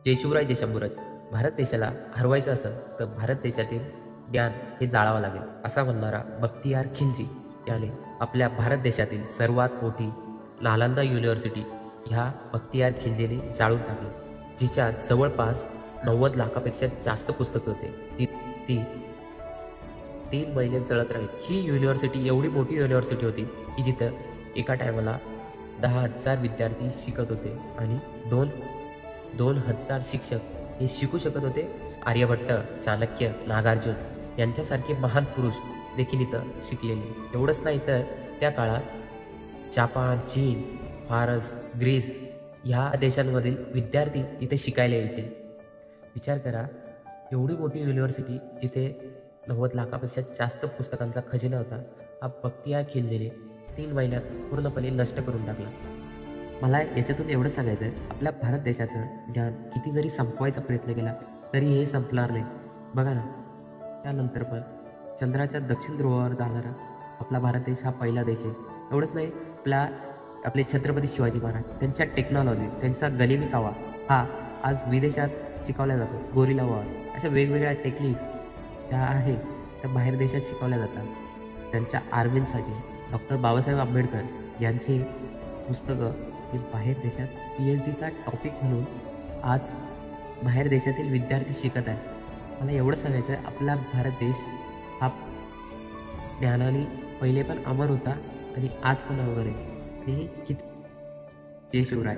जय शिवराय जय शंभूराज. भारत देशाला हरवायचं असेल तर भारत देशातील ज्ञान हे जाळावं लागेल असा म्हणणारा बख्तियार खिलजी याने आपल्या भारत देशातील सर्वात मोठी नालंदा युनिव्हर्सिटी ह्या बख्तियार खिलजीने जाळून टाकली, जिच्या जवळपास 90 लाखापेक्षा जास्त पुस्तकं होते. ती 3 महिने जळत राहील. ही युनिव्हर्सिटी एवढी मोठी युनिव्हर्सिटी होती की जिथं एका टायमाला 10,000 विद्यार्थी शिकत होते आणि 2,000 शिक्षक हे शिकू शकत होते. आर्यभट्ट, चाणक्य, नागार्जुन यांच्यासारखे महान पुरुष देखील इथं शिकलेले. एवढंच नाही तर त्या काळात जपान, चीन, फारस, ग्रीस ह्या देशांमधील विद्यार्थी इथे शिकायला यायचे. विचार करा, एवढी मोठी युनिव्हर्सिटी जिथे 90 लाखापेक्षा जास्त पुस्तकांचा खजिना होता, हा बख्तियार खिलजीने 3 महिन्यात पूर्णपणे नष्ट करून टाकला. मला याच्यातून एवढंच सांगायचं आहे, आपल्या भारत देशाचं ज्ञान किती जरी संपवायचा प्रयत्न केला तरी हे संपणार नाही. बघा ना, त्यानंतर पण चंद्राच्या दक्षिण ध्रुवावर जाणारा आपला भारत देश हा पहिला देश आहे. एवढंच नाही, आपले छत्रपती शिवाजी महाराज त्यांच्या टेक्नॉलॉजी, त्यांचा गनिमी कावा हा आज विदेशात शिकवला जातो. गोरिला वॉर अशा वेगवेगळ्या टेक्निक्स ज्या आहेत त्या बाहेर देशात शिकवल्या जातात. त्यांच्या आर्मींसाठी डॉक्टर बाबासाहेब आंबेडकर यांचे पुस्तकं हे बाहेर देशात PhDचा टॉपिक म्हणून आज बाहेर देशातील विद्यार्थी शिकत आहेत. मला एवढं सांगायचं आहे, आपला भारत देश हा ज्ञानाने पहिले पण अमर होता आणि आज पण अमर आहे. हे किती. जय शिवराय.